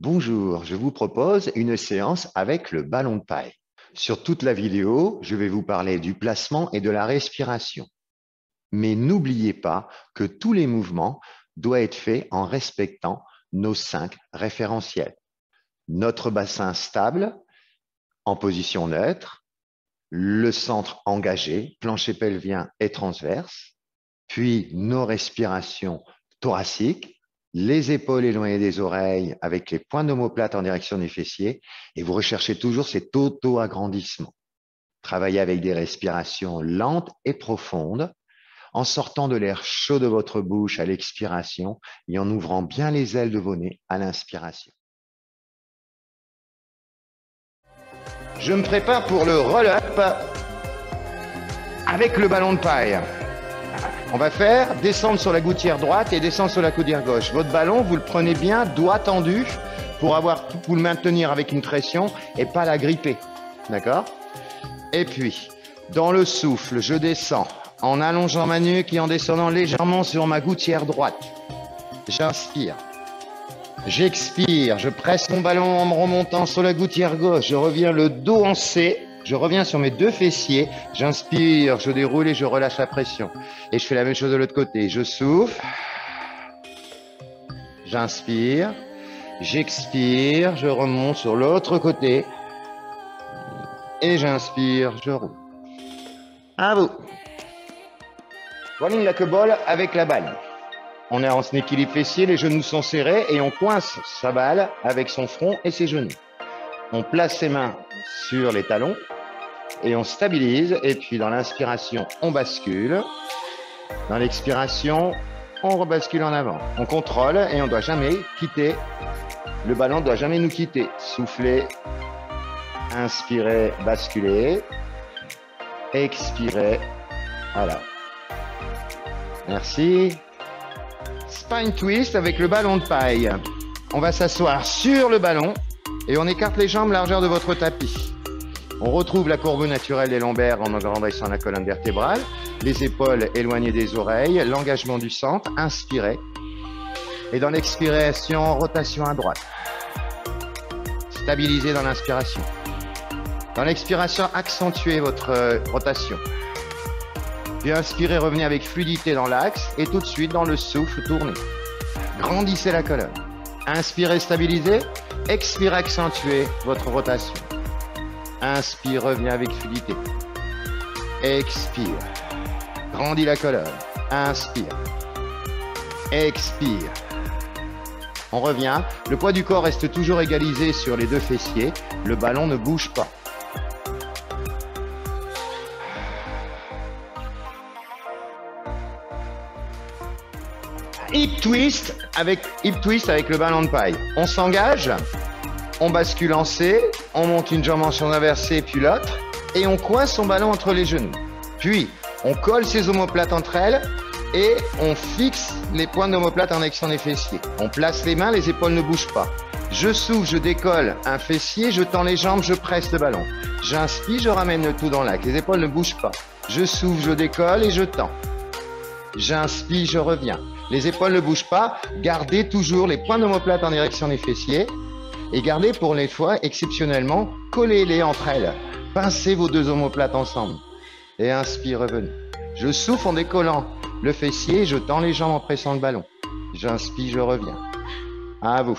Bonjour, je vous propose une séance avec le ballon de paille. Sur toute la vidéo, je vais vous parler du placement et de la respiration. Mais n'oubliez pas que tous les mouvements doivent être faits en respectant nos 5 référentiels. Notre bassin stable, en position neutre, le centre engagé, plancher pelvien et transverse, puis nos respirations thoraciques, les épaules éloignées des oreilles avec les points d'omoplate en direction des fessiers et vous recherchez toujours cet auto-agrandissement. Travaillez avec des respirations lentes et profondes en sortant de l'air chaud de votre bouche à l'expiration et en ouvrant bien les ailes de vos nez à l'inspiration. Je me prépare pour le roll-up avec le ballon de paille. On va faire descendre sur la gouttière droite et descendre sur la gouttière gauche. Votre ballon, vous le prenez bien, doigt tendu, pour le maintenir avec une pression et pas la gripper. D'accord? Et puis, dans le souffle, je descends en allongeant ma nuque et en descendant légèrement sur ma gouttière droite. J'inspire. J'expire. Je presse mon ballon en me remontant sur la gouttière gauche. Je reviens le dos en C. Je reviens sur mes deux fessiers, j'inspire, je déroule et je relâche la pression. Et je fais la même chose de l'autre côté. Je souffle, j'inspire, j'expire, je remonte sur l'autre côté. Et j'inspire, je roule. À vous. Rolling like a ball avec la balle. On est en équilibre fessier, les genoux sont serrés et on coince sa balle avec son front et ses genoux. On place ses mains sur les talons et on stabilise. Et puis dans l'inspiration, on bascule. Dans l'expiration, on rebascule en avant. On contrôle et on ne doit jamais quitter. Le ballon ne doit jamais nous quitter. Souffler, inspirer, basculer. Expirer. Voilà. Merci. Spine twist avec le ballon de paille. On va s'asseoir sur le ballon et on écarte les jambes largeur de votre tapis. On retrouve la courbe naturelle des lombaires en engrandissant la colonne vertébrale, les épaules éloignées des oreilles, l'engagement du centre, inspirez. Et dans l'expiration, rotation à droite. Stabilisez dans l'inspiration. Dans l'expiration, accentuez votre rotation. Puis inspirez, revenez avec fluidité dans l'axe et tout de suite dans le souffle, tournez. Grandissez la colonne. Inspirez, stabilisez. Expirez, accentuez votre rotation. Inspire, reviens avec fluidité. Expire. Grandis la colonne. Inspire. Expire. On revient. Le poids du corps reste toujours égalisé sur les deux fessiers. Le ballon ne bouge pas. Hip twist avec le ballon de paille. On s'engage. On bascule en C, on monte une jambe en son inversée puis l'autre et on coince son ballon entre les genoux. Puis, on colle ses omoplates entre elles et on fixe les points d'omoplate en action des fessiers. On place les mains, les épaules ne bougent pas. Je souffle, je décolle un fessier, je tends les jambes, je presse le ballon. J'inspire, je ramène le tout dans l'axe. Les épaules ne bougent pas. Je souffle, je décolle et je tends. J'inspire, je reviens. Les épaules ne bougent pas. Gardez toujours les points d'omoplate en direction des fessiers. Et gardez pour les fois, exceptionnellement, collez-les entre elles. Pincez vos deux omoplates ensemble. Et inspire, revenez. Je souffle en décollant le fessier, je tends les jambes en pressant le ballon. J'inspire, je reviens. À vous.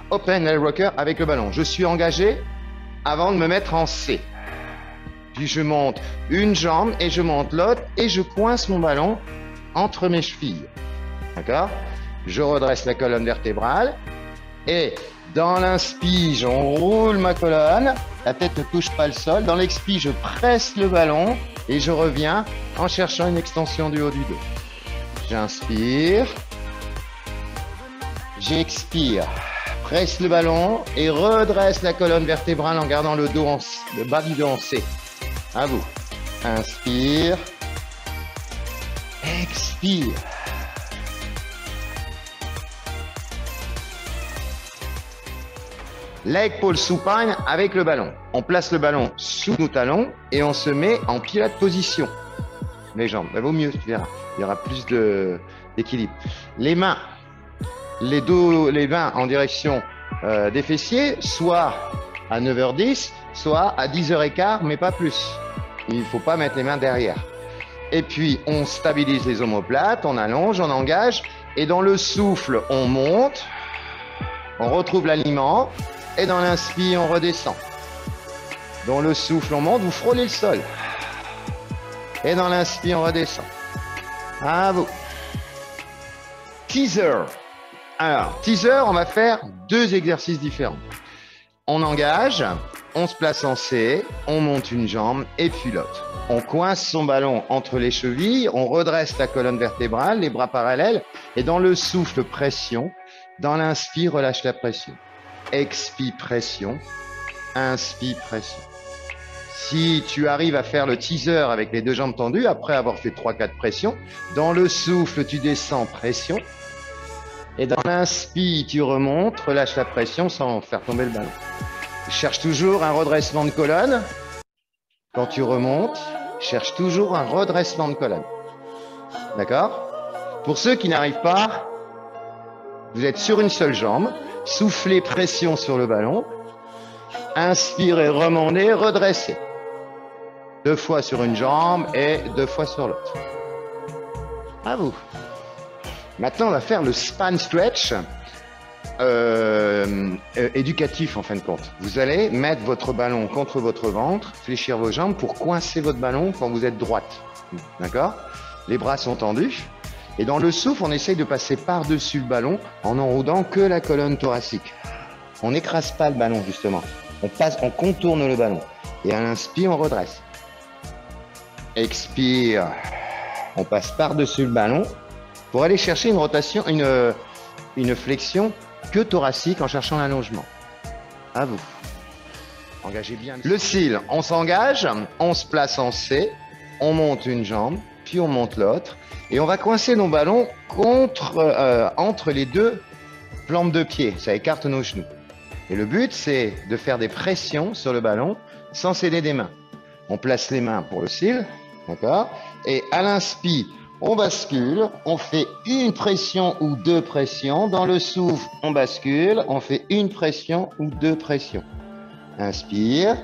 Open L rocker avec le ballon. Je suis engagé avant de me mettre en C. Puis je monte une jambe et je monte l'autre et je coince mon ballon entre mes chevilles. D'accord? Je redresse la colonne vertébrale et dans l'inspire, je roule ma colonne, la tête ne touche pas le sol. Dans l'expire, je presse le ballon et je reviens en cherchant une extension du haut du dos. J'inspire, j'expire, presse le ballon et redresse la colonne vertébrale en gardant le bas du dos en C. À vous. Inspire, expire. Leg pull supine avec le ballon. On place le ballon sous nos talons et on se met en pilates position. Les jambes, ça vaut mieux, tu verras. Il y aura plus d'équilibre. Les mains les mains en direction des fessiers, soit à 9h10, soit à 10h15, mais pas plus. Il ne faut pas mettre les mains derrière. Et puis, on stabilise les omoplates, on allonge, on engage, et dans le souffle, on monte, on retrouve l'alignement, et dans l'inspire, on redescend. Dans le souffle, on monte, vous frôlez le sol. Et dans l'inspire, on redescend. À vous. Teaser. Alors, teaser, on va faire 2 exercices différents. On engage, on se place en C, on monte une jambe et puis l'autre. On coince son ballon entre les chevilles, on redresse la colonne vertébrale, les bras parallèles, et dans le souffle, pression. Dans l'inspire, relâche la pression. Expire, pression. Inspire, pression. Si tu arrives à faire le teaser avec les 2 jambes tendues, après avoir fait 3-4 pressions, dans le souffle, tu descends, pression. Et dans l'inspire, tu remontes, relâche la pression sans faire tomber le ballon. Cherche toujours un redressement de colonne. Quand tu remontes, cherche toujours un redressement de colonne. D'accord? Pour ceux qui n'arrivent pas, vous êtes sur une seule jambe, soufflez pression sur le ballon, inspirez, remontez, redressez. 2 fois sur une jambe et 2 fois sur l'autre. À vous. Maintenant, on va faire le span stretch éducatif en fin de compte. Vous allez mettre votre ballon contre votre ventre, fléchir vos jambes pour coincer votre ballon quand vous êtes droite. D'accord? Les bras sont tendus. Et dans le souffle, on essaye de passer par-dessus le ballon en enrodant que la colonne thoracique. On n'écrase pas le ballon, justement. On contourne le ballon. Et à l'inspire, on redresse. Expire. On passe par-dessus le ballon pour aller chercher une rotation, une flexion que thoracique en cherchant l'allongement. À vous. Engagez bien. Le cil, on s'engage, on se place en C, on monte une jambe, puis on monte l'autre, et on va coincer nos ballons entre les 2 plantes de pied. Ça écarte nos genoux. Et le but, c'est de faire des pressions sur le ballon sans céder des mains. On place les mains pour le cil, d'accord? Et à l'inspire, on bascule, on fait une pression ou 2 pressions. Dans le souffle, on bascule, on fait une pression ou 2 pressions. Inspire.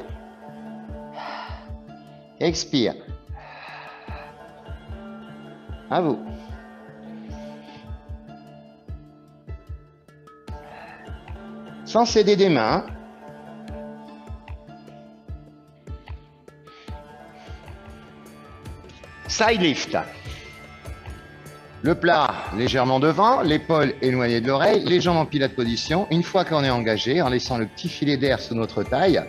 Expire. À vous. Sans céder des mains. Side lift. Le plat légèrement devant, l'épaule éloignée de l'oreille, les jambes en pilates position. Une fois qu'on est engagé, en laissant le petit filet d'air sous notre taille,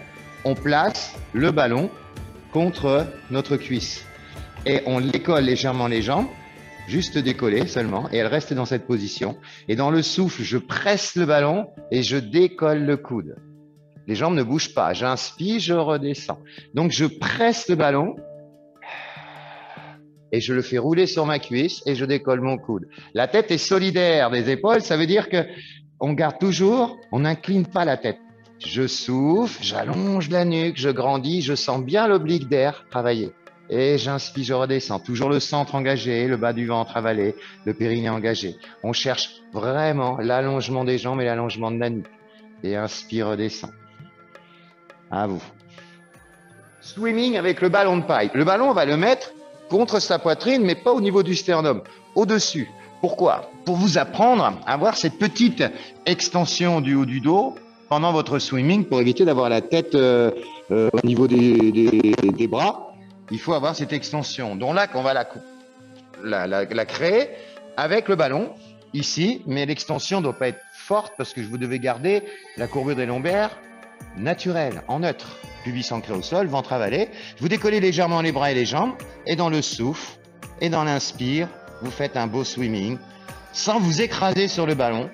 on place le ballon contre notre cuisse. Et on décolle légèrement les jambes, juste décoller seulement, et elles restent dans cette position. Et dans le souffle, je presse le ballon et je décolle le coude. Les jambes ne bougent pas. J'inspire, je redescends. Donc je presse le ballon et je le fais rouler sur ma cuisse et je décolle mon coude. La tête est solidaire des épaules, ça veut dire que on garde toujours, on n'incline pas la tête. Je souffle, j'allonge la nuque, je grandis, je sens bien l'oblique d'air travailler. Et j'inspire, je redescends. Toujours le centre engagé, le bas du ventre avalé, le périnée engagé. On cherche vraiment l'allongement des jambes et l'allongement de la nuque. Et inspire, redescend. À vous. Swimming avec le ballon de paille. Le ballon, on va le mettre contre sa poitrine, mais pas au niveau du sternum, au-dessus. Pourquoi? Pour vous apprendre à avoir cette petite extension du haut du dos pendant votre swimming, pour éviter d'avoir la tête au niveau des bras. Il faut avoir cette extension. Donc là, on va la créer avec le ballon, ici, mais l'extension ne doit pas être forte parce que vous devez garder la courbure des lombaires naturelle, en neutre. Pubis ancré au sol, ventre avalé. Vous décollez légèrement les bras et les jambes, et dans le souffle, et dans l'inspire, vous faites un beau swimming, sans vous écraser sur le ballon,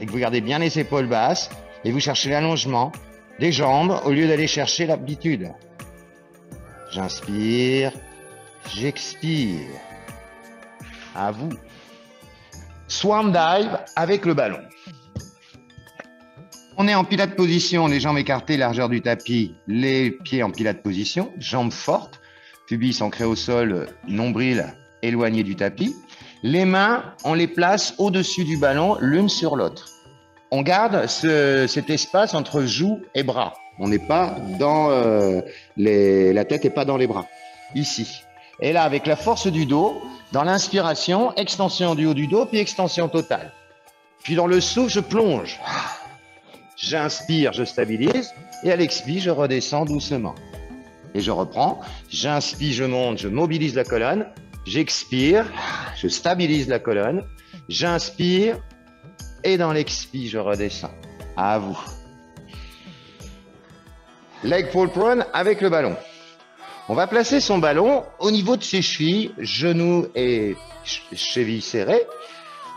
et que vous gardez bien les épaules basses, et vous cherchez l'allongement des jambes au lieu d'aller chercher l'amplitude. J'inspire, j'expire. À vous. Swan dive avec le ballon. On est en pilates position, les jambes écartées, largeur du tapis, les pieds en pilates position, jambes fortes, pubis ancré au sol, nombril éloigné du tapis. Les mains, on les place au-dessus du ballon, l'une sur l'autre. On garde cet espace entre joue et bras. On n'est pas dans la tête n'est pas dans les bras. Ici. Et là, avec la force du dos, dans l'inspiration, extension du haut du dos, puis extension totale. Puis dans le souffle, je plonge. J'inspire, je stabilise. Et à l'expire, je redescends doucement. Et je reprends. J'inspire, je monte, je mobilise la colonne. J'expire, je stabilise la colonne. J'inspire. Et dans l'expire, je redescends. À vous. Leg pull prone avec le ballon. On va placer son ballon au niveau de ses chevilles, genoux et chevilles serrées.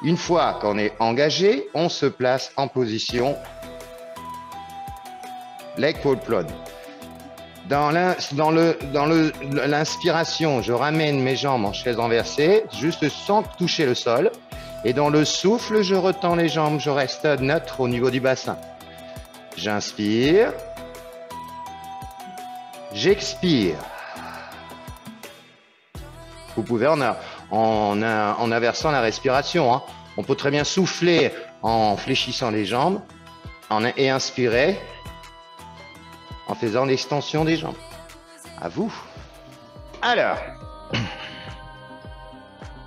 Une fois qu'on est engagé, on se place en position leg pull prone. Dans l'inspiration, je ramène mes jambes en chaise renversée, juste sans toucher le sol. Et dans le souffle, je retends les jambes, je reste neutre au niveau du bassin. J'inspire. J'expire. Vous pouvez en inversant la respiration. Hein. On peut très bien souffler en fléchissant les jambes et inspirer en faisant l'extension des jambes. À vous. Alors,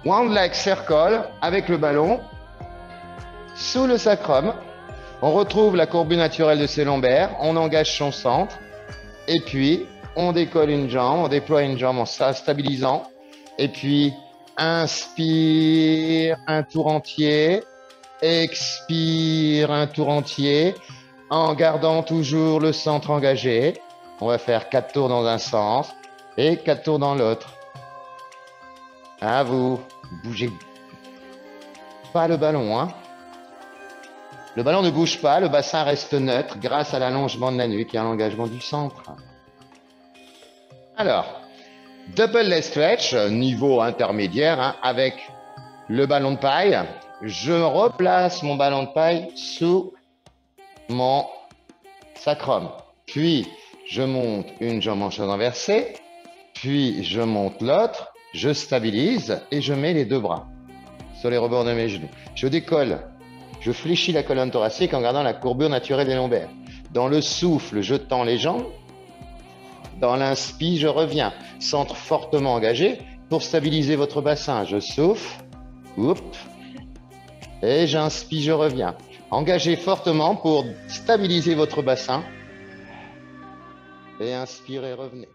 one leg circle avec le ballon sous le sacrum. On retrouve la courbure naturelle de ses lombaires. On engage son centre. Et puis, on décolle une jambe, on déploie une jambe en stabilisant. Et puis, inspire un tour entier. Expire un tour entier. En gardant toujours le centre engagé. On va faire 4 tours dans un sens et 4 tours dans l'autre. À vous. Bougez pas le ballon, hein. Le ballon ne bouge pas, le bassin reste neutre grâce à l'allongement de la nuque et à l'engagement du centre. Alors, double leg stretch, niveau intermédiaire, hein, avec le ballon de paille. Je replace mon ballon de paille sous mon sacrum. Puis, je monte une jambe en chaise renversée. Puis, je monte l'autre. Je stabilise et je mets les deux bras sur les rebords de mes genoux. Je décolle. Je fléchis la colonne thoracique en gardant la courbure naturelle des lombaires. Dans le souffle, je tends les jambes. Dans l'inspire, je reviens. Centre fortement engagé pour stabiliser votre bassin. Je souffle. Oups. Et j'inspire, je reviens. Engagez fortement pour stabiliser votre bassin. Et inspirez, revenez.